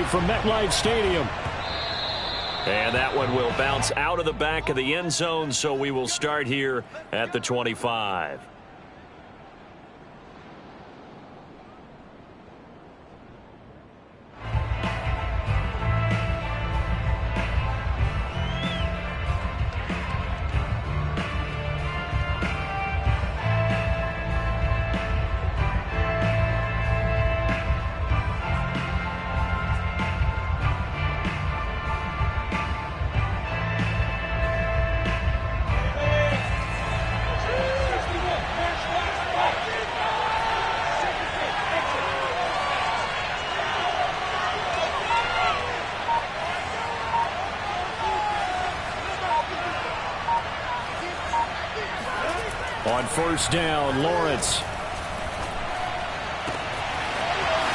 live from MetLife Stadium. And that one will bounce out of the back of the end zone, so we will start here at the 25. On first down, Lawrence.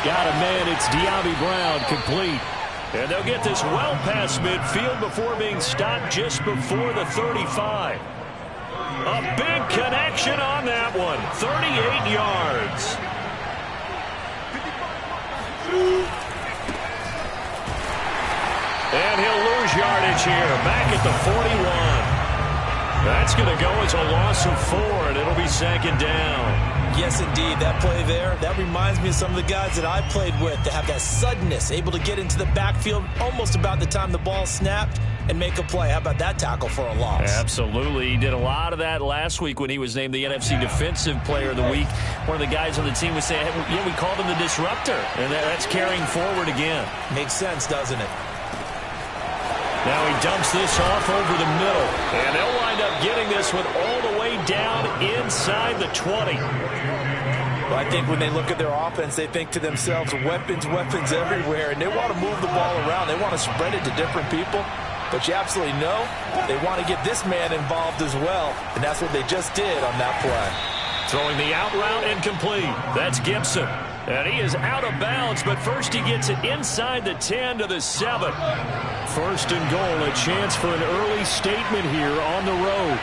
Got a man, it's De'Ami Brown, complete. And they'll get this well past midfield before being stopped just before the 35. A big connection on that one. 38 yards. And he'll lose yardage here. Back at the 41. That's going to go as a loss of 4, and it'll be second down. Yes, indeed. That play there, that reminds me of some of the guys that I played with that have that suddenness, able to get into the backfield almost about the time the ball snapped and make a play. How about that tackle for a loss? Absolutely. He did a lot of that last week when he was named the NFC Defensive Player of the Week. One of the guys on the team was saying, hey, yeah, we called him the disruptor, and that's carrying forward again. Makes sense, doesn't it? Now he dumps this off over the middle. And they'll wind up getting this one all the way down inside the 20. Well, I think when they look at their offense, they think to themselves, weapons, weapons everywhere. And they want to move the ball around. They want to spread it to different people. But you absolutely know they want to get this man involved as well. And that's what they just did on that play. Throwing the out route incomplete. That's Gibson. And he is out of bounds, but first he gets it inside the 10 to the 7. First and goal, a chance for an early statement here on the road.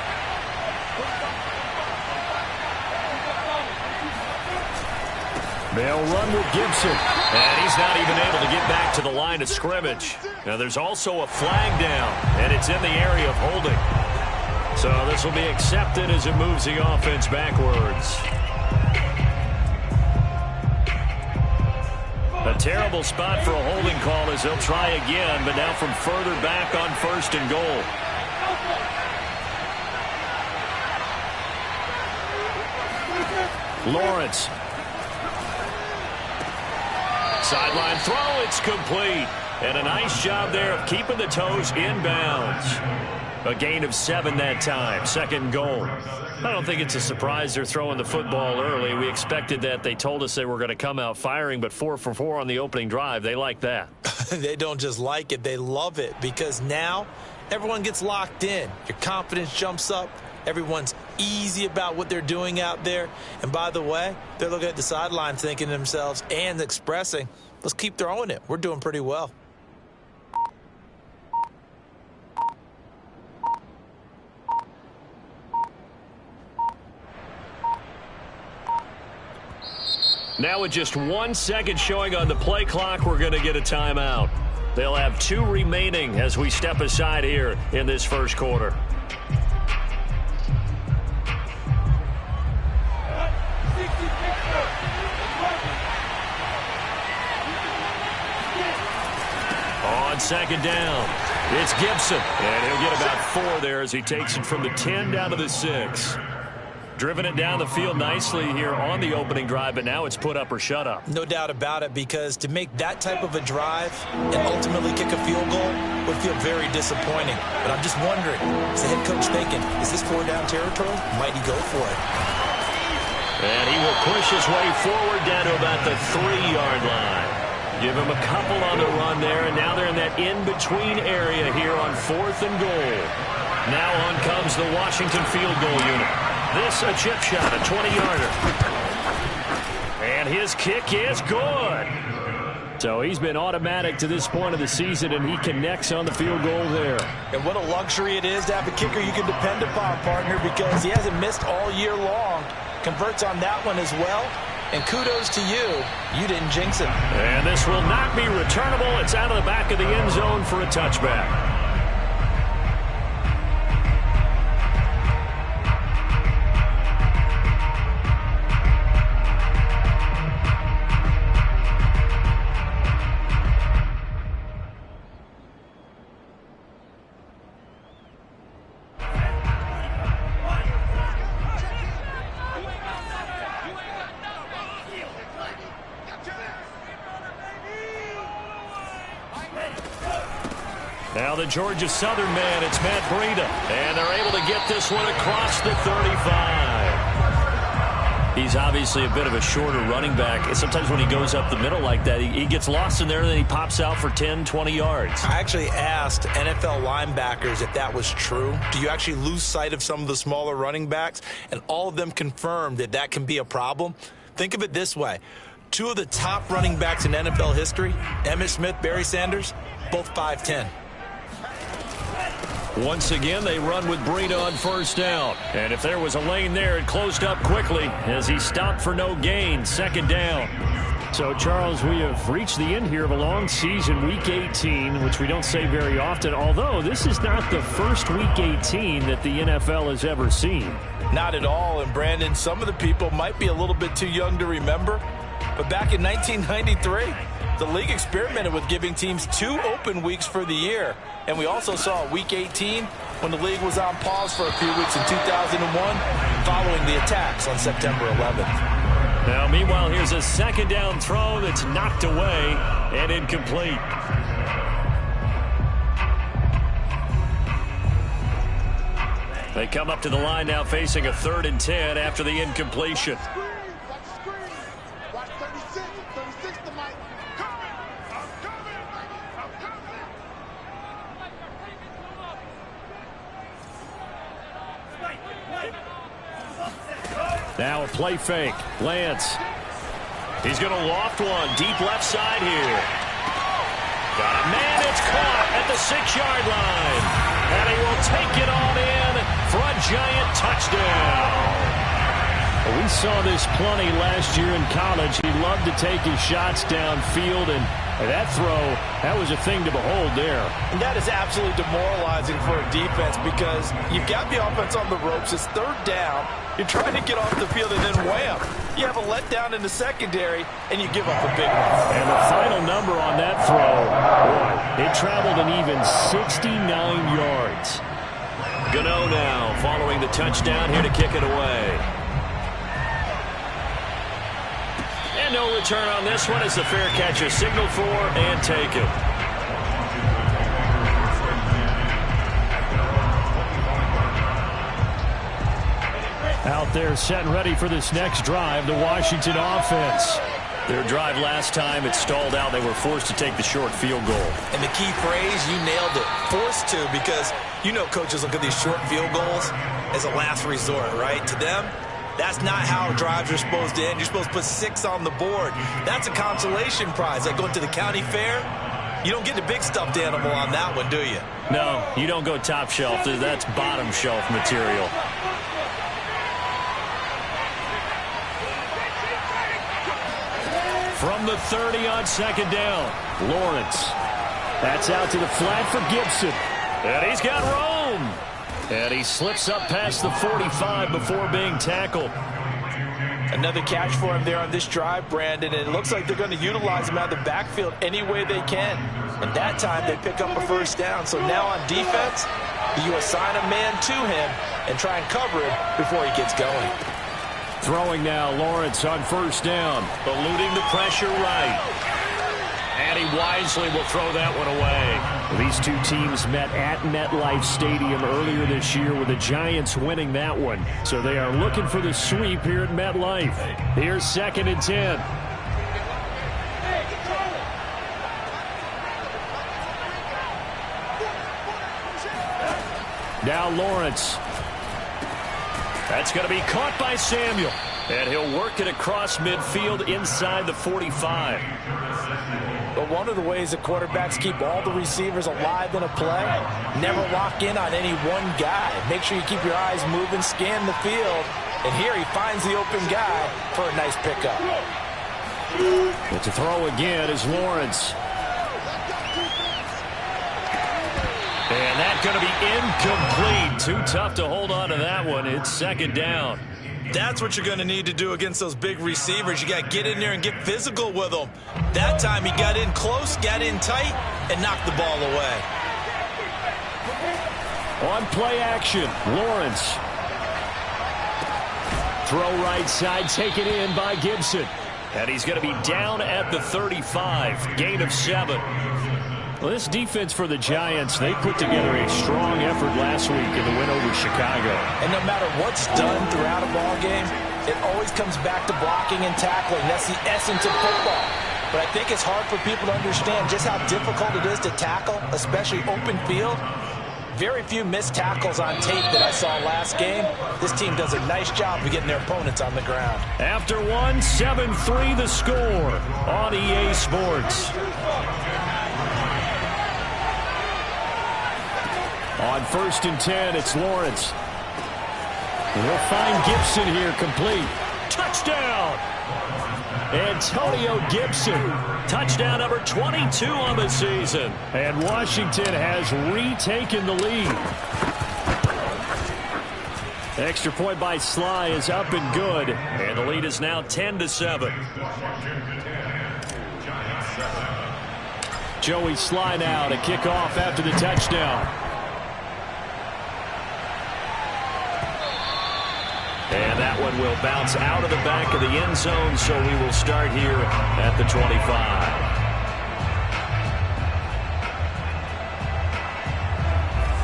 They'll run with Gibson. And he's not even able to get back to the line of scrimmage. Now there's also a flag down, and it's in the area of holding. So this will be accepted as it moves the offense backwards. A terrible spot for a holding call as they'll try again, but now from further back on first and goal. Lawrence. Sideline throw, it's complete. And a nice job there of keeping the toes inbounds. A gain of 7 that time, second and goal. I don't think it's a surprise they're throwing the football early. We expected that. They told us they were going to come out firing, but 4 for 4 on the opening drive. They like that. They don't just like it, they love it, because now everyone gets locked in. Your confidence jumps up. Everyone's easy about what they're doing out there. And by the way, they're looking at the sideline thinking to themselves and expressing, let's keep throwing it. We're doing pretty well. Now with just 1 second showing on the play clock, we're going to get a timeout. They'll have 2 remaining as we step aside here in this first quarter. On second down, it's Gibson. And he'll get about 4 there as he takes it from the 10 down to the 6. Driven it down the field nicely here on the opening drive, but now it's put up or shut up. No doubt about it, because to make that type of a drive and ultimately kick a field goal would feel very disappointing. But I'm just wondering, is the head coach thinking, is this 4-down territory? Might he go for it? And he will push his way forward down to about the 3-yard line. Give him a couple on the run there, and now they're in that in-between area here on 4th and goal. Now on comes the Washington field goal unit. This a chip shot, a 20-yarder. And his kick is good. So he's been automatic to this point of the season, and he connects on the field goal there. And what a luxury it is to have a kicker you can depend upon, partner, because he hasn't missed all year long. Converts on that one as well. And kudos to you. You didn't jinx it. And this will not be returnable. It's out of the back of the end zone for a touchback. Now the Georgia Southern man, it's Matt Breida. And they're able to get this one across the 35. He's obviously a bit of a shorter running back. Sometimes when he goes up the middle like that, he gets lost in there and then he pops out for 10, 20 yards. I actually asked NFL linebackers if that was true. Do you actually lose sight of some of the smaller running backs? And all of them confirmed that that can be a problem. Think of it this way. Two of the top running backs in NFL history, Emmitt Smith, Barry Sanders, both 5'10". Once again, they run with Breida on first down. And if there was a lane there, it closed up quickly as he stopped for no gain. Second down. So, Charles, we have reached the end here of a long season, Week 18, which we don't say very often, although this is not the first Week 18 that the NFL has ever seen. Not at all. And, Brandon, some of the people might be a little bit too young to remember, but back in 1993, the league experimented with giving teams 2 open weeks for the year. And we also saw Week 18 when the league was on pause for a few weeks in 2001 following the attacks on September 11th. Now, meanwhile, here's a second down throw that's knocked away and incomplete. They come up to the line now facing a 3rd and 10 after the incompletion. Now a play fake. Lance. He's going to loft one. Deep left side here. Got a man. It's caught at the 6-yard line. And he will take it on in for a giant touchdown. We saw this plenty last year in college. He loved to take his shots downfield, and that throw, that was a thing to behold there. And that is absolutely demoralizing for a defense because you've got the offense on the ropes. It's 3rd down. You're trying to get off the field, and then wham, you have a letdown in the secondary, and you give up a big one. And the final number on that throw, boy, it traveled an even 69 yards. Gano now following the touchdown here to kick it away. And no return on this one as the fair catch is signaled for and taken. Out there set and ready for this next drive, the Washington offense. Their drive last time, it stalled out. They were forced to take the short field goal. And the key phrase, you nailed it, forced to, because you know coaches look at these short field goals as a last resort, right? To them, that's not how drives are supposed to end. You're supposed to put 6 on the board. That's a consolation prize. Like going to the county fair, you don't get the big stuffed animal on that one, do you? No, you don't go top shelf. That's bottom shelf material. From the 30 on second down, Lawrence. That's out to the flat for Gibson. And he's got room. And he slips up past the 45 before being tackled. Another catch for him there on this drive, Brandon. And it looks like they're going to utilize him out of the backfield any way they can. And that time they pick up a first down. So now on defense, you assign a man to him and try and cover him before he gets going. Throwing now, Lawrence on first down. Eluding the pressure right. And he wisely will throw that one away. These two teams met at MetLife Stadium earlier this year with the Giants winning that one. So they are looking for the sweep here at MetLife. Here's 2nd and 10. Now Lawrence. That's going to be caught by Samuel. And he'll work it across midfield inside the 45. But one of the ways the quarterbacks keep all the receivers alive in a play, never lock in on any one guy. Make sure you keep your eyes moving, scan the field, And here he finds the open guy for a nice pickup. But to throw again is Lawrence. And that's going to be incomplete. Too tough to hold on to that one. It's second down. That's what you're going to need to do against those big receivers. You got to get in there and get physical with them. That time he got in close, got in tight, and knocked the ball away. On play action, Lawrence. Throw right side, taken in by Gibson. And he's going to be down at the 35. Gain of 7. Well, this defense for the Giants, they put together a strong effort last week in the win over Chicago. And no matter what's done throughout a ball game, it always comes back to blocking and tackling. That's the essence of football. But I think it's hard for people to understand just how difficult it is to tackle, especially open field. Very few missed tackles on tape that I saw last game. This team does a nice job of getting their opponents on the ground. After one, 7-3 the score on EA Sports. On 1st and 10, it's Lawrence. We'll find Gibson here complete. Touchdown! Antonio Gibson. Touchdown number 22 on the season. And Washington has retaken the lead. Extra point by Sly is up and good. And the lead is now 10-7. Joey Sly now to kick off after the touchdown. And that one will bounce out of the back of the end zone, so we will start here at the 25.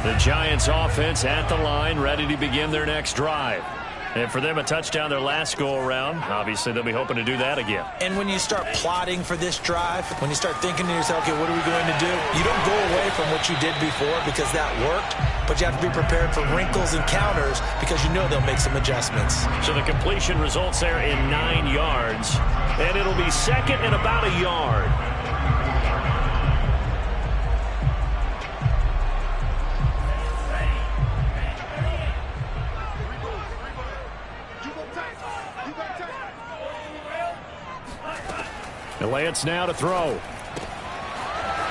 The Giants offense at the line, ready to begin their next drive. And for them, a touchdown their last go-around. Obviously, they'll be hoping to do that again. And when you start plotting for this drive, when you start thinking to yourself, okay, what are we going to do? You don't go away from what you did before because that worked, but you have to be prepared for wrinkles and counters because you know they'll make some adjustments. So the completion results there in 9 yards, and it'll be second and about a yard. Lance now to throw.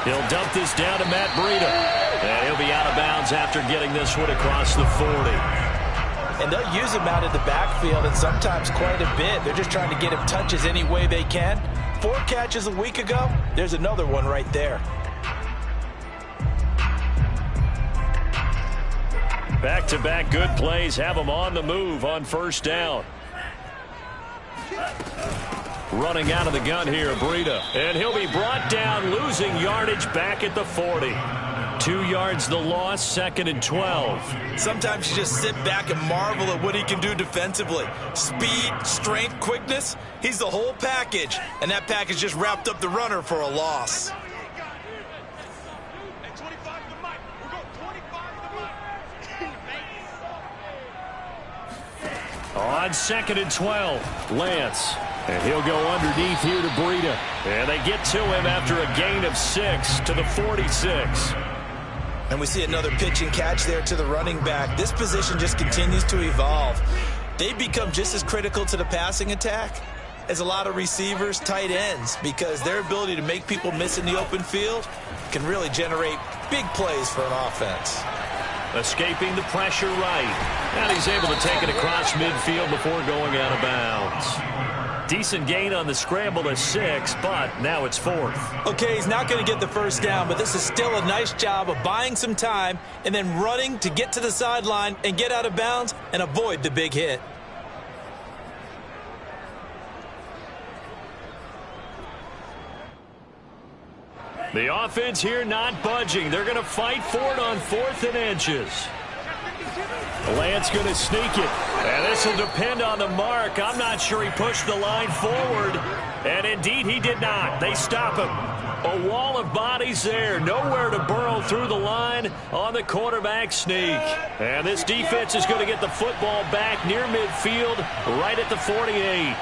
He'll dump this down to Matt Breida. And he'll be out of bounds after getting this one across the 40. And they'll use him out in the backfield and sometimes quite a bit. They're just trying to get him touches any way they can. 4 catches a week ago. There's another one right there. Back-to-back good plays have him on the move on first down. Running out of the gun here, Breida. And he'll be brought down, losing yardage back at the 40. 2 yards the loss, 2nd and 12. Sometimes you just sit back and marvel at what he can do defensively. Speed, strength, quickness, he's the whole package. And that package just wrapped up the runner for a loss. On 2nd and 12, Lance. And he'll go underneath here to Breida. And they get to him after a gain of 6 to the 46. And we see another pitch and catch there to the running back. This position just continues to evolve. They become just as critical to the passing attack as a lot of receivers, tight ends, because their ability to make people miss in the open field can really generate big plays for an offense. Escaping the pressure right. And he's able to take it across midfield before going out of bounds. Decent gain on the scramble to 6, but now it's 4th. Okay, he's not going to get the first down, but this is still a nice job of buying some time and then running to get to the sideline and get out of bounds and avoid the big hit. The offense here not budging. They're going to fight for it on 4th and inches. Lance going to sneak it. And this will depend on the mark. I'm not sure he pushed the line forward. And indeed, he did not. They stop him. A wall of bodies there. Nowhere to burrow through the line on the quarterback sneak. And this defense is going to get the football back near midfield, right at the 48.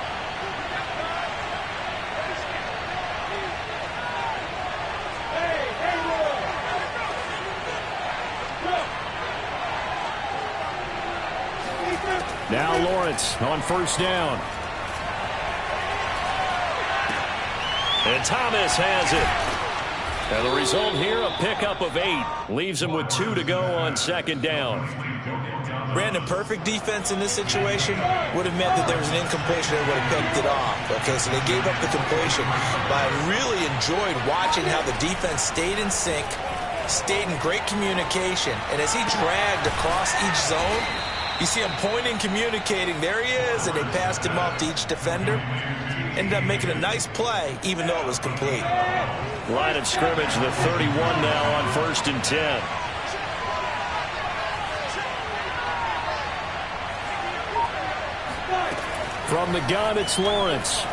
Now Lawrence on first down. And Thomas has it. And the result here, a pickup of 8. Leaves him with 2 to go on second down. Brandon, perfect defense in this situation would have meant that there was an incompletion that would have picked it off. Okay, so they gave up the completion. But I really enjoyed watching how the defense stayed in sync, stayed in great communication. And as he dragged across each zone, you see him pointing, communicating. There he is, and they passed him off to each defender. Ended up making a nice play, even though it was complete. Line of scrimmage, the 31 now on 1st and 10. From the gun, it's Lawrence.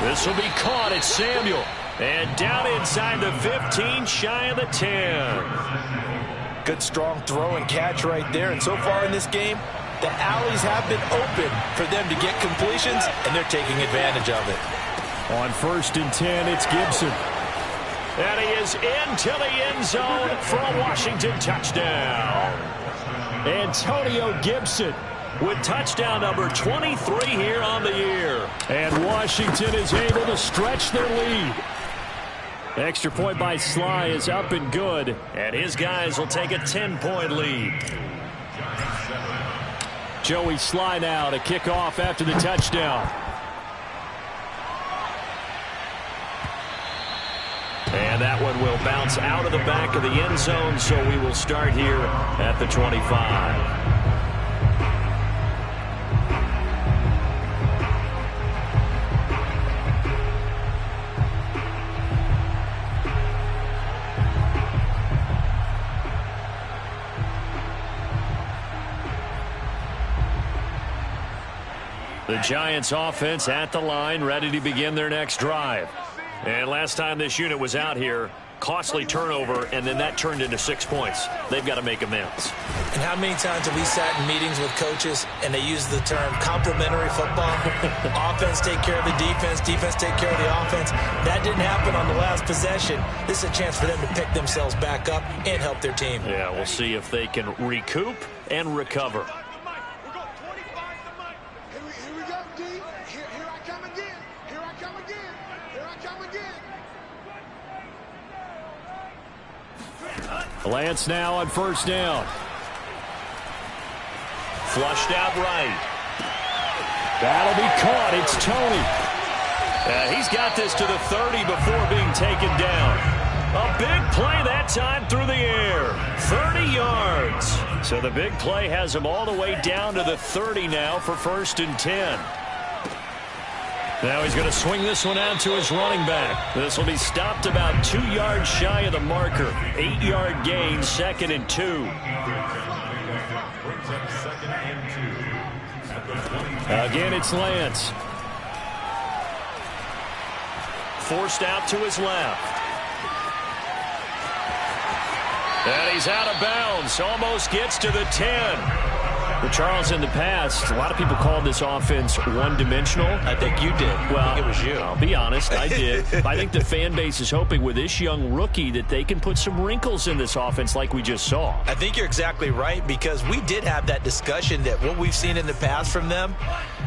This will be caught. It's Samuel. And down inside the 15, shy of the 10. Good, strong throw and catch right there. And so far in this game, the alleys have been open for them to get completions, and they're taking advantage of it. On 1st and 10, it's Gibson. And he is into the end zone for a Washington touchdown. Antonio Gibson with touchdown number 23 here on the year. And Washington is able to stretch their lead. Extra point by Sly is up and good. And his guys will take a 10-point lead. Joey Sly now to kick off after the touchdown. And that one will bounce out of the back of the end zone, so we will start here at the 25. The Giants offense at the line, ready to begin their next drive. And last time this unit was out here, costly turnover, and then that turned into 6 points. They've got to make amends. And how many times have we sat in meetings with coaches and they use the term complementary football? Offense take care of the defense, defense take care of the offense. That didn't happen on the last possession. This is a chance for them to pick themselves back up and help their team. Yeah, we'll see if they can recoup and recover. Lance now on first down. Flushed out right. That'll be caught. It's Tony. He's got this to the 30 before being taken down. A big play that time through the air. 30 yards. So the big play has him all the way down to the 30 now for 1st and 10. Now he's going to swing this one out to his running back. This will be stopped about 2 yards shy of the marker. 8-yard gain, 2nd and 2. Again, it's Lance. Forced out to his left. And he's out of bounds. Almost gets to the 10. Well, Charles, in the past, a lot of people called this offense one-dimensional. I think you did. Well, I think it was you. I'll be honest, I did. I think the fan base is hoping with this young rookie that they can put some wrinkles in this offense like we just saw. I think you're exactly right, because we did have that discussion that what we've seen in the past from them,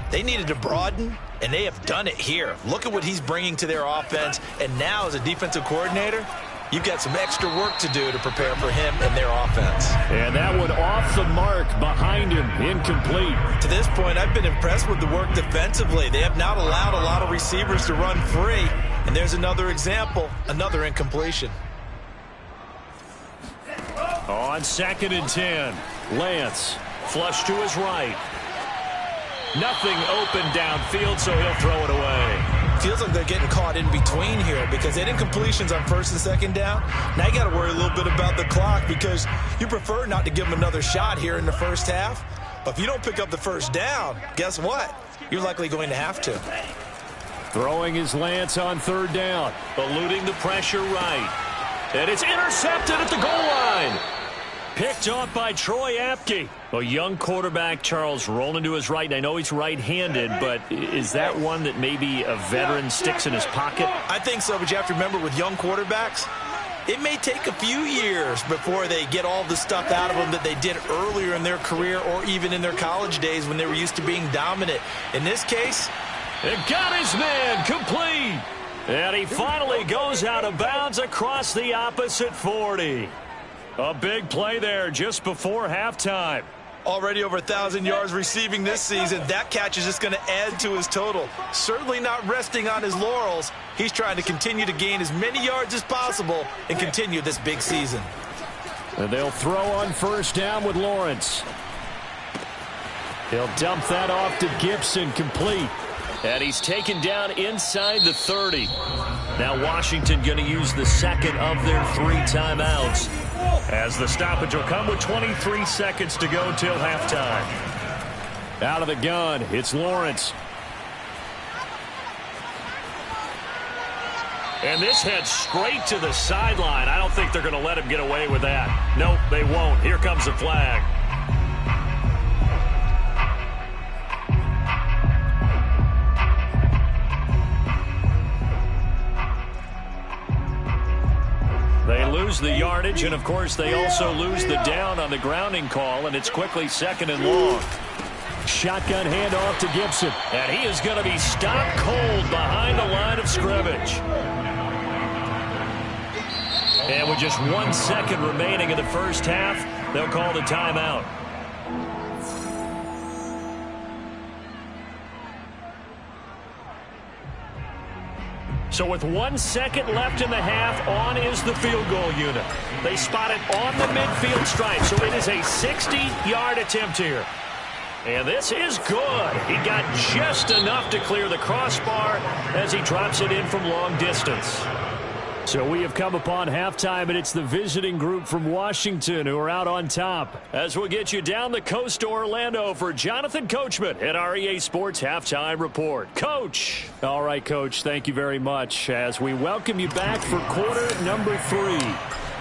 they needed to broaden, and they have done it here. Look at what he's bringing to their offense, and now as a defensive coordinator, you've got some extra work to do to prepare for him and their offense. And that one off the mark behind him, incomplete. To this point, I've been impressed with the work defensively. They have not allowed a lot of receivers to run free. And there's another example, another incompletion. On 2nd and 10, Lance, flush to his right. Nothing open downfield, so he'll throw it away. Feels like they're getting caught in between here because they had incompletions on 1st and 2nd down. Now you got to worry a little bit about the clock because you prefer not to give them another shot here in the first half. But if you don't pick up the first down, guess what? You're likely going to have to. Throwing his Lance on 3rd down. Eluding the pressure right. And it's intercepted at the goal line. Picked off by Troy Apke. A young quarterback, Charles, rolling to his right. And I know he's right-handed, but is that one that maybe a veteran sticks in his pocket? I think so, but you have to remember with young quarterbacks, it may take a few years before they get all the stuff out of them that they did earlier in their career or even in their college days when they were used to being dominant. In this case, it got his man complete. And he finally goes out of bounds across the opposite 40. A big play there just before halftime. Already over 1,000 yards receiving this season. That catch is just going to add to his total. Certainly not resting on his laurels. He's trying to continue to gain as many yards as possible and continue this big season. And they'll throw on first down with Lawrence. He'll dump that off to Gibson, complete. And he's taken down inside the 30. Now Washington going to use the second of their 3 timeouts, as the stoppage will come with 23 seconds to go till halftime. Out of the gun, it's Lawrence. And this heads straight to the sideline. I don't think they're going to let him get away with that. Nope, they won't. Here comes the flag. They lose the yardage, and of course they also lose the down on the grounding call, and it's quickly 2nd and long. Shotgun handoff to Gibson, and he is going to be stopped cold behind the line of scrimmage. And with just 1 second remaining in the first half, they'll call the timeout. So with 1 second left in the half, on is the field goal unit. They spot it on the midfield stripe, so it is a 60-yard attempt here. And this is good. He got just enough to clear the crossbar as he drops it in from long distance. So we have come upon halftime, and it's the visiting group from Washington who are out on top. As we'll get you down the coast to Orlando for Jonathan Coachman at our EA Sports Halftime Report. Coach. All right, Coach, thank you very much as we welcome you back for quarter number 3.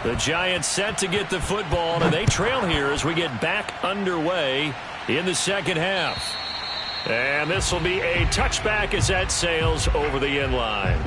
The Giants set to get the football, and they trail here as we get back underway in the second half. And this will be a touchback as that sails over the end line.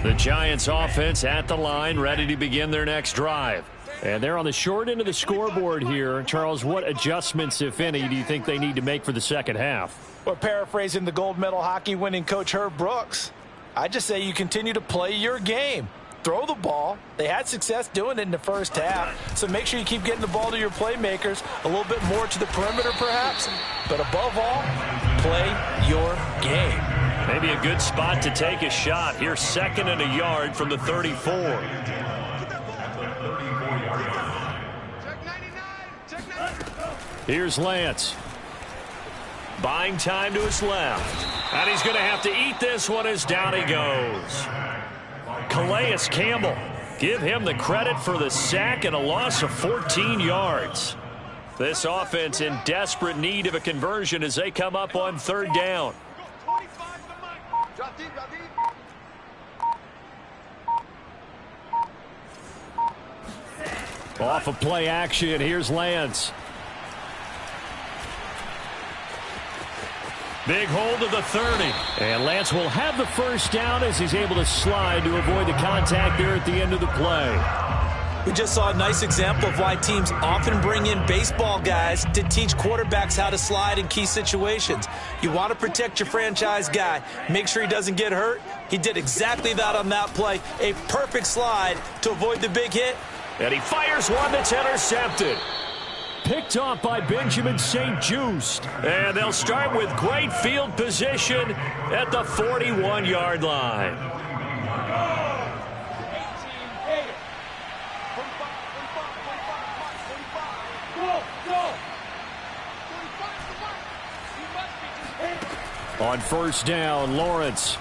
The Giants offense at the line, ready to begin their next drive. And they're on the short end of the scoreboard here. Charles, what adjustments, if any, do you think they need to make for the second half? Well, paraphrasing the gold medal hockey winning coach Herb Brooks, I just say you continue to play your game. Throw the ball. They had success doing it in the first half, so make sure you keep getting the ball to your playmakers, a little bit more to the perimeter perhaps, but above all, play your game. Maybe a good spot to take a shot. Here's 2nd and a yard from the 34. Here's Lance. Buying time to his left. And he's going to have to eat this one as down he goes. Calais Campbell. Give him the credit for the sack and a loss of 14 yards. This offense in desperate need of a conversion as they come up on 3rd down. Off of play action, here's Lance. Big hold of the 30. And Lance will have the first down as he's able to slide to avoid the contact there at the end of the play. We just saw a nice example of why teams often bring in baseball guys to teach quarterbacks how to slide in key situations. You want to protect your franchise guy. Make sure he doesn't get hurt. He did exactly that on that play. A perfect slide to avoid the big hit. And he fires one that's intercepted. Picked off by Benjamin St. Juste. And they'll start with great field position at the 41-yard line. On first down, Lawrence.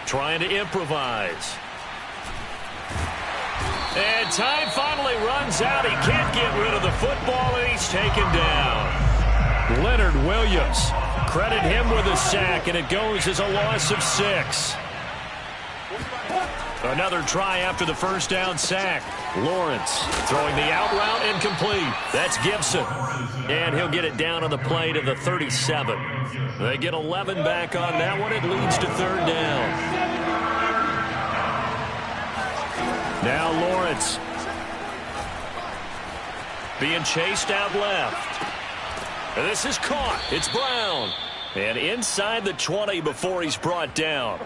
Trying to improvise. And time finally runs out. He can't get rid of the football, and he's taken down. Leonard Williams credit him with a sack, and it goes as a loss of 6. Another try after the first down sack. Lawrence throwing the out route incomplete. That's Gibson. And he'll get it down on the play to the 37. They get 11 back on that one. It leads to 3rd down. Now Lawrence being chased out left. And this is caught. It's Brown. And inside the 20 before he's brought down.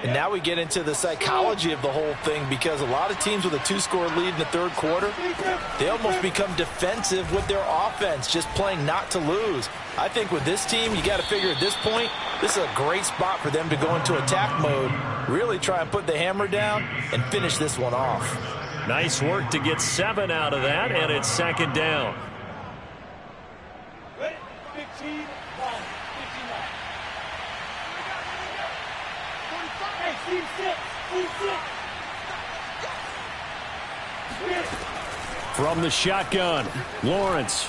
And now we get into the psychology of the whole thing, because a lot of teams with a 2-score lead in the 3rd quarter, they almost become defensive with their offense, just playing not to lose. I think with this team, you got to figure at this point, this is a great spot for them to go into attack mode, really try and put the hammer down and finish this one off. Nice work to get 7 out of that, and it's 2nd down. From the shotgun, Lawrence.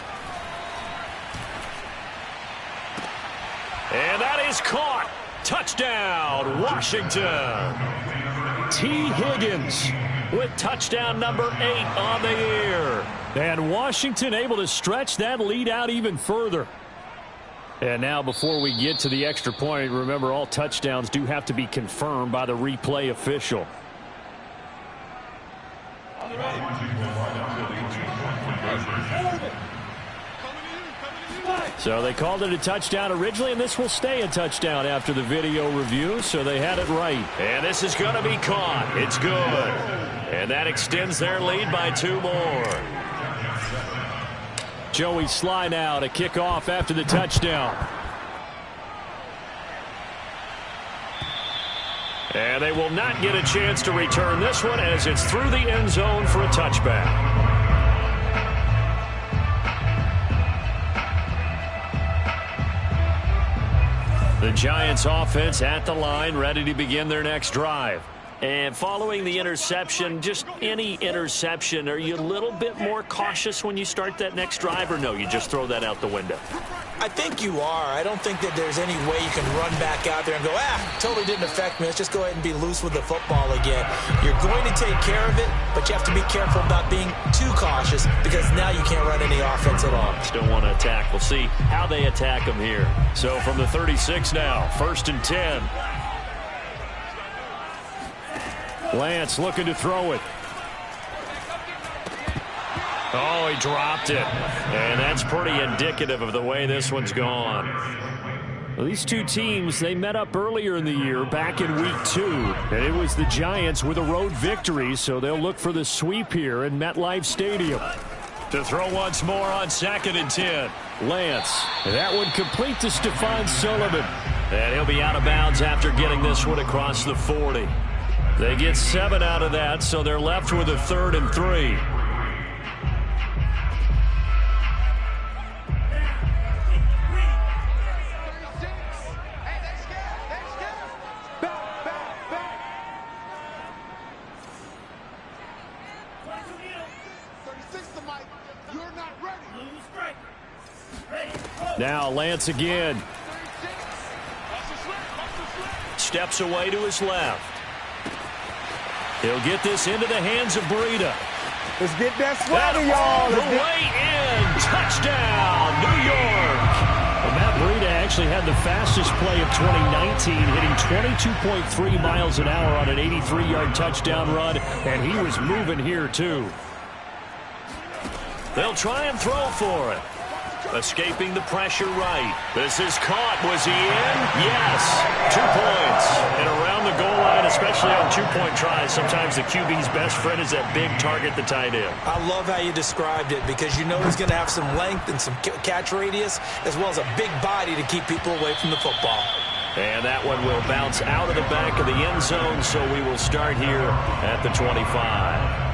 And that is caught. Touchdown, Washington. T. Higgins with touchdown number 8 on the year. And Washington able to stretch that lead out even further. And now before we get to the extra point, remember all touchdowns do have to be confirmed by the replay official. So they called it a touchdown originally, and this will stay a touchdown after the video review, so they had it right. And this is going to be caught. It's good. And that extends their lead by 2 more. Joey Sly now to kick off after the touchdown. And they will not get a chance to return this one as it's through the end zone for a touchback. The Giants offense at the line, ready to begin their next drive. And following the interception, just any interception, are you a little bit more cautious when you start that next drive, or no, you just throw that out the window? I think you are. I don't think that there's any way you can run back out there and go, totally didn't affect me. Let's just go ahead and be loose with the football again. You're going to take care of it, but you have to be careful about being too cautious, because now you can't run any offense at all. Still want to attack. We'll see how they attack them here. So from the 36 now, 1st and 10. Lance looking to throw it. Oh, he dropped it. And that's pretty indicative of the way this one's gone. Well, these two teams, they met up earlier in the year back in week 2. And it was the Giants with a road victory, so they'll look for the sweep here in MetLife Stadium. To throw once more on 2nd and 10. Lance. That would complete to Stephon Sullivan. And he'll be out of bounds after getting this one across the 40. They get 7 out of that, so they're left with a 3rd and 3. Now Lance again. Steps away to his left. He'll get this into the hands of Breida. Let's get that swagger, y'all. The way in. Touchdown, New York. And Matt Breida actually had the fastest play of 2019, hitting 22.3 miles an hour on an 83-yard touchdown run, and he was moving here too. They'll try and throw for it. Escaping the pressure right. This is caught. Was he in? Yes. 2 points. And around the goal line, especially on 2-point tries, sometimes the QB's best friend is that big target, the tight end. I love how you described it, because you know he's going to have some length and some catch radius, as well as a big body to keep people away from the football. And that one will bounce out of the back of the end zone, so we will start here at the 25.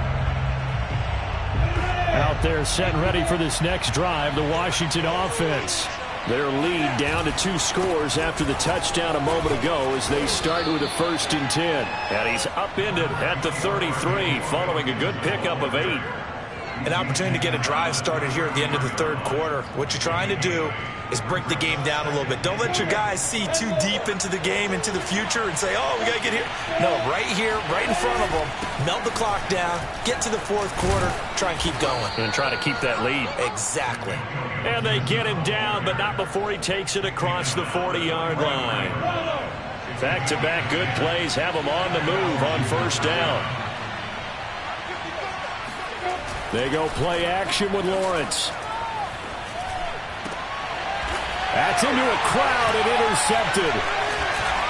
Out there set and ready for this next drive, the Washington offense. Their lead down to 2 scores after the touchdown a moment ago as they start with a 1st and 10. And he's upended at the 33 following a good pickup of 8. An opportunity to get a drive started here at the end of the 3rd quarter. What you're trying to do is break the game down a little bit. Don't let your guys see too deep into the game, into the future, and say, oh, we got to get here. No, right here, right in front of them, melt the clock down, get to the fourth quarter, try and keep going. And try to keep that lead. Exactly. And they get him down, but not before he takes it across the 40-yard line. Back-to-back good plays have him on the move on first down. They go play action with Lawrence. That's into a crowd and intercepted.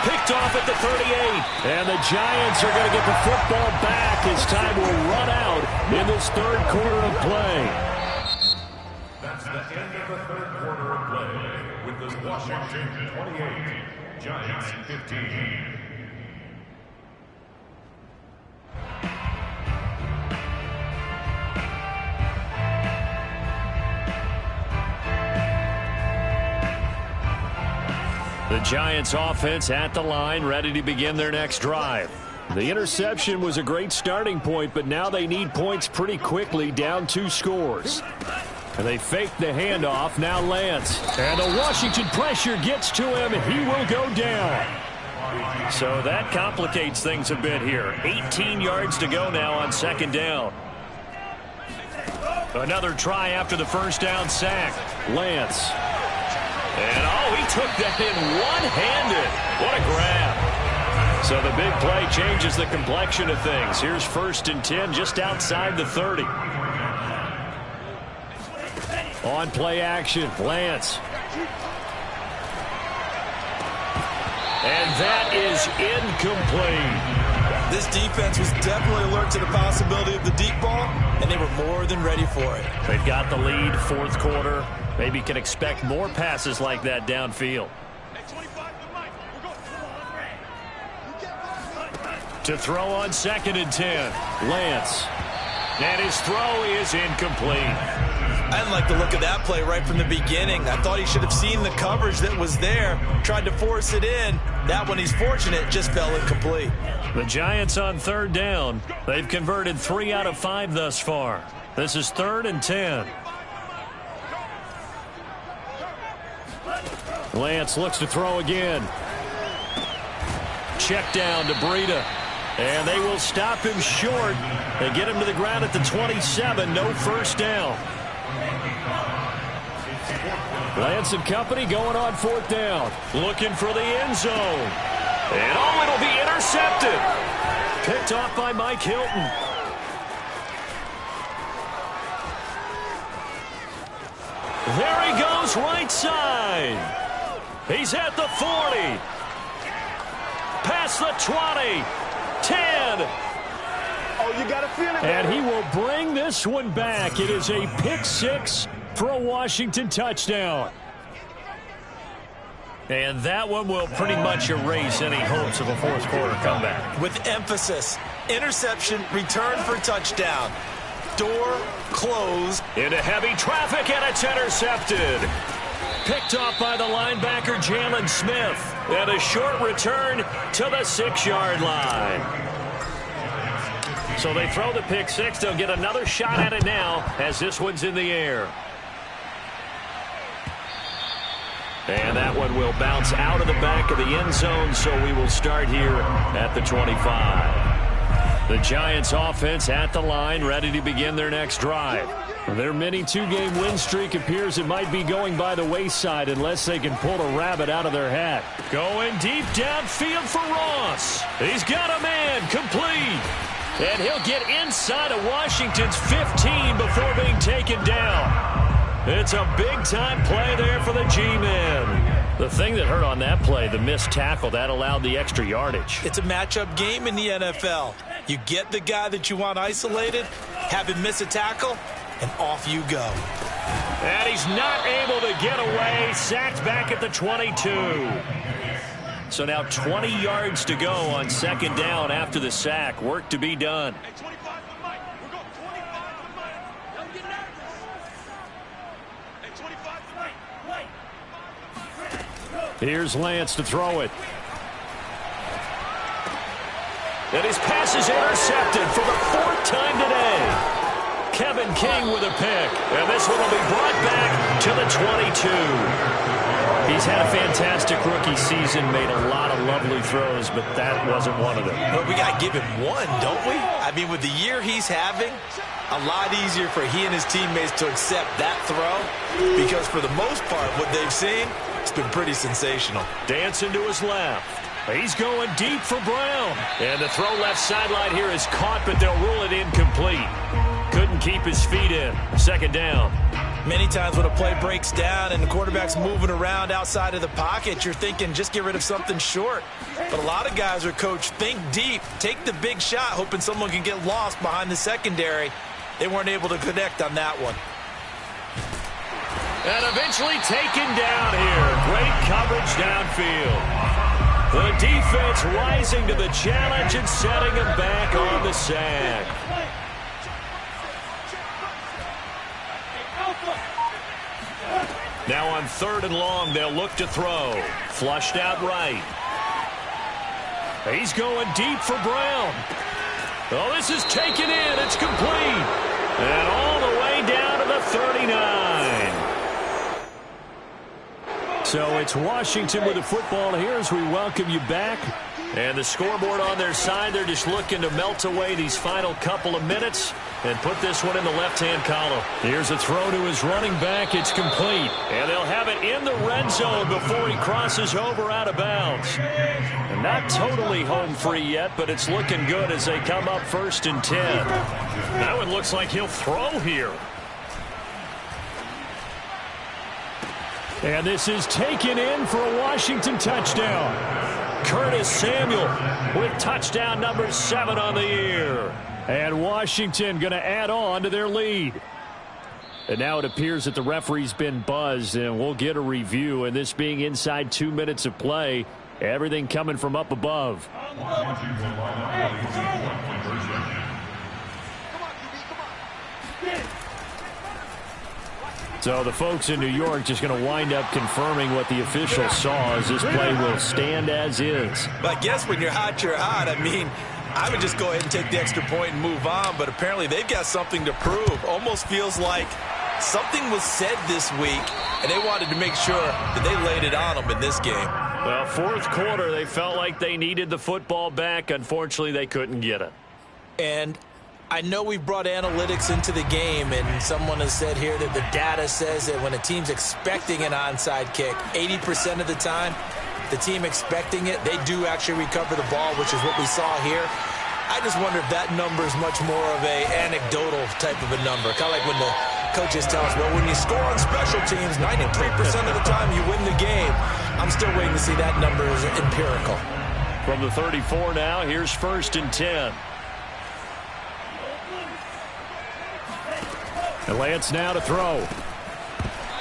Picked off at the 38. And the Giants are going to get the football back as time will run out in this third quarter of play. That's the end of the third quarter of play with the Washington 28, Giants 15. The Giants offense at the line, ready to begin their next drive. The interception was a great starting point, but now they need points pretty quickly, down 2 scores. And they fake the handoff. Now Lance. And the Washington pressure gets to him. He will go down. So that complicates things a bit here. 18 yards to go now on second down. Another try after the first down sack. Lance. And, oh, he took that in one-handed. What a grab. So the big play changes the complexion of things. Here's 1st and 10 just outside the 30. On play action, Lance. And that is incomplete. This defense was definitely alert to the possibility of the deep ball, and they were more than ready for it. They've got the lead, fourth quarter. Maybe can expect more passes like that downfield. To throw on 2nd and 10, Lance. And his throw is incomplete. I didn't like the look of that play right from the beginning. I thought he should have seen the coverage that was there, tried to force it in. That one, he's fortunate, just fell incomplete. The Giants on 3rd down. They've converted 3 out of 5 thus far. This is 3rd and 10. Lance looks to throw again. Check down to Breida. And they will stop him short. They get him to the ground at the 27. No first down. Lance and company going on 4th down. Looking for the end zone. And oh, it'll be intercepted. Picked off by Mike Hilton. There he goes right side. He's at the 40. Past the 20. 10. Oh, you got to feel it. And he will bring this one back. It is a pick 6 for a Washington touchdown. And that one will pretty much erase any hopes of a fourth quarter comeback. With emphasis, interception, return for touchdown. Door closed. Into heavy traffic, and it's intercepted. Picked off by the linebacker, Jalen Smith. And a short return to the 6-yard line. So they throw the pick 6. They'll get another shot at it now as this one's in the air. And that one will bounce out of the back of the end zone, so we will start here at the 25. The Giants offense at the line, ready to begin their next drive. Their mini 2-game win streak appears it might be going by the wayside unless they can pull a rabbit out of their hat. Going deep downfield for Ross. He's got a man, complete. And he'll get inside of Washington's 15 before being taken down. It's a big-time play there for the G-men. The thing that hurt on that play, the missed tackle, that allowed the extra yardage. It's a matchup game in the NFL. You get the guy that you want isolated, have him miss a tackle, and off you go. And he's not able to get away. Sacked back at the 22. So now 20 yards to go on second down after the sack. Work to be done. Here's Lance to throw it. And his pass is intercepted for the 4th time today. Kevin King with a pick. And this one will be brought back to the 22. He's had a fantastic rookie season, made a lot of lovely throws, but that wasn't one of them. But we got to give him one, don't we? I mean, with the year he's having, a lot easier for he and his teammates to accept that throw because for the most part, what they've seen, it's been pretty sensational. Dancing to his left. He's going deep for Brown. And the throw left sideline here is caught, but they'll rule it incomplete. Couldn't keep his feet in. Second down. Many times when a play breaks down and the quarterback's moving around outside of the pocket, you're thinking just get rid of something short. But a lot of guys are coached, think deep, take the big shot, hoping someone can get lost behind the secondary. They weren't able to connect on that one. And eventually taken down here. Great coverage downfield. The defense rising to the challenge and setting him back on the sack. Now on 3rd and long, they'll look to throw. Flushed out right. He's going deep for Brown. Oh, this is taken in. It's complete. And all the way down to the 39. So it's Washington with the football here as we welcome you back. And the scoreboard on their side, they're just looking to melt away these final couple of minutes and put this one in the left-hand column. Here's a throw to his running back. It's complete. And they'll have it in the red zone before he crosses over out of bounds. And not totally home free yet, but it's looking good as they come up 1st and 10. That one looks like he'll throw here. And this is taken in for a Washington touchdown. Curtis Samuel with touchdown number 7 on the year. And Washington going to add on to their lead. And now it appears that the referee's been buzzed, and we'll get a review. And this being inside 2 minutes of play, everything coming from up above. So the folks in New York just going to wind up confirming what the official saw as this play will stand as is. But I guess when you're hot, you're hot. I mean, I would just go ahead and take the extra point and move on, but apparently they've got something to prove. Almost feels like something was said this week, and they wanted to make sure that they laid it on them in this game. Well, 4th quarter, they felt like they needed the football back. Unfortunately, they couldn't get it. And I know we brought analytics into the game, and someone has said here that the data says that when a team's expecting an onside kick, 80% of the time, the team expecting it, they do actually recover the ball, which is what we saw here. I just wonder if that number is much more of a anecdotal type of a number. Kind of like when the coaches tell us, well, when you score on special teams, 93% of the time you win the game. I'm still waiting to see that number is empirical. From the 34 now, here's 1st and 10. And Lance now to throw.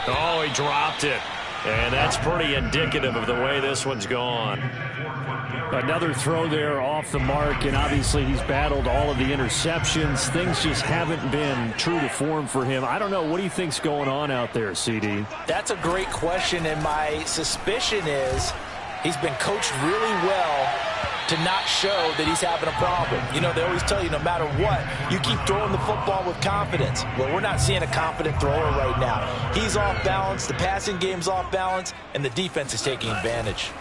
Oh, he dropped it. And that's pretty indicative of the way this one's gone. Another throw there off the mark, and obviously he's battled all of the interceptions. Things just haven't been true to form for him. I don't know. What do you think's going on out there, CD? That's a great question, and my suspicion is he's been coached really well to not show that he's having a problem. You know, they always tell you no matter what, you keep throwing the football with confidence. Well, we're not seeing a confident thrower right now. He's off balance, the passing game's off balance, and the defense is taking advantage.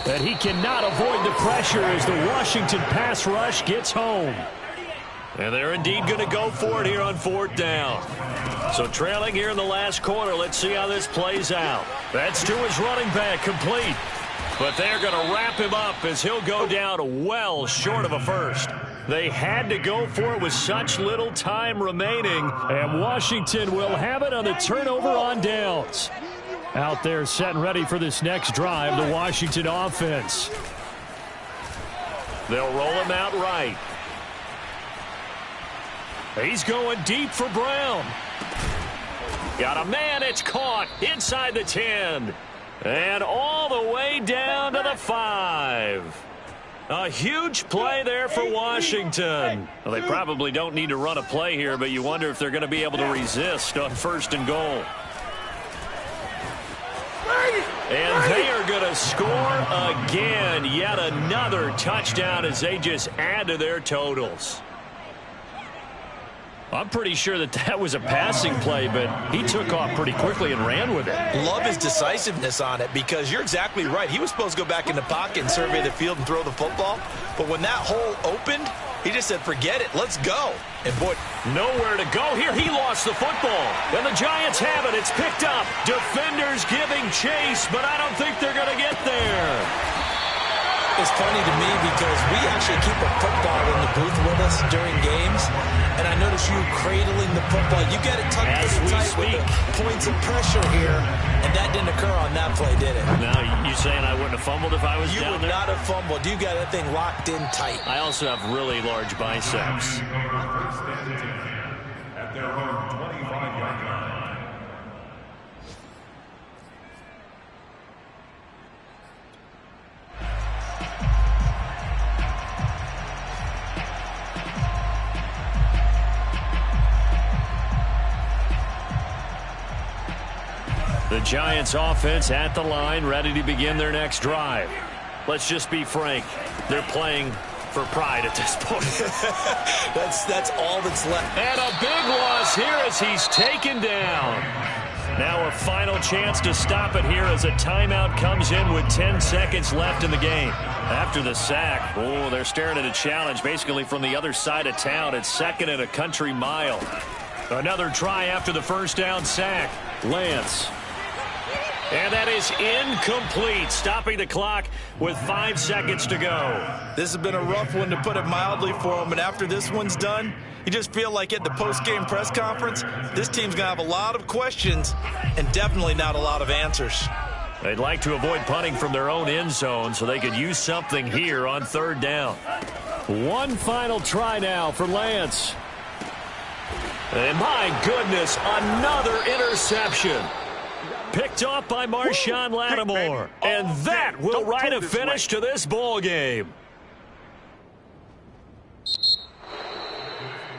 And he cannot avoid the pressure as the Washington pass rush gets home. And they're indeed going to go for it here on 4th down. So trailing here in the last quarter, let's see how this plays out. That's to his running back, complete. But they're going to wrap him up as he'll go down well short of a first. They had to go for it with such little time remaining, and Washington will have it on the turnover on downs. Out there set and ready for this next drive, the Washington offense. They'll roll him out right. He's going deep for Brown. Got a man, it's caught inside the 10. And all the way down to the 5. A huge play there for Washington. Well, they probably don't need to run a play here, but you wonder if they're going to be able to resist on 1st and goal. And they are going to score again. Yet another touchdown as they just add to their totals. I'm pretty sure that was a passing play, but he took off pretty quickly and ran with it. Love his decisiveness on it because you're exactly right. He was supposed to go back in the pocket and survey the field and throw the football. But when that hole opened, he just said, forget it, let's go. And, boy, nowhere to go here. He lost the football. And the Giants have it. It's picked up. Defenders giving chase, but I don't think they're going to get there. It's funny to me because we actually keep a football in the booth with us during games, and I notice you cradling the football. You get it tucked pretty tight with the points of pressure here, and that didn't occur on that play, did it? Now, you saying I wouldn't have fumbled if I was down there? You would not have fumbled. You got that thing locked in tight. I also have really large biceps. At their own 25-yard line. The Giants offense at the line, ready to begin their next drive. Let's just be frank. They're playing for pride at this point. That's all that's left. And a big loss here as he's taken down. Now a final chance to stop it here as a timeout comes in with 10 seconds left in the game. After the sack, oh, they're staring at a challenge basically from the other side of town. It's second and a country mile. Another try after the first down sack. Lance. And that is incomplete, stopping the clock with 5 seconds to go. This has been a rough one, to put it mildly, for him. And after this one's done, you just feel like at the post-game press conference, this team's going to have a lot of questions and definitely not a lot of answers. They'd like to avoid punting from their own end zone so they could use something here on third down. One final try now for Lance. And my goodness, another interception. Picked off by Marshawn Lattimore. And that will write a finish to this ball game.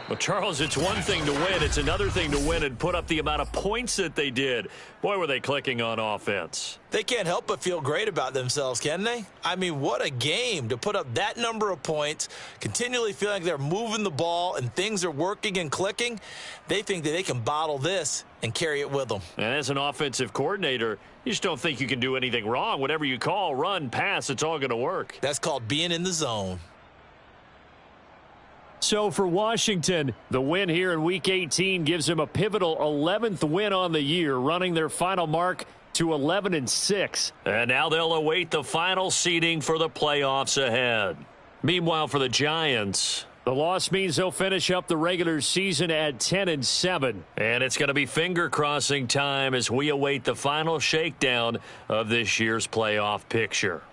Well, Charles, it's one thing to win. It's another thing to win and put up the amount of points that they did. Boy, were they clicking on offense. They can't help but feel great about themselves, can they? I mean, what a game to put up that number of points, continually feeling like they're moving the ball and things are working and clicking. They think that they can bottle this and carry it with them. And as an offensive coordinator, you just don't think you can do anything wrong. Whatever you call, run, pass, it's all going to work. That's called being in the zone. So for Washington, the win here in Week 18 gives them a pivotal 11th win on the year, running their final mark to 11-6. And now they'll await the final seeding for the playoffs ahead. Meanwhile, for the Giants, the loss means they'll finish up the regular season at 10-7. And it's going to be finger-crossing time as we await the final shakedown of this year's playoff picture.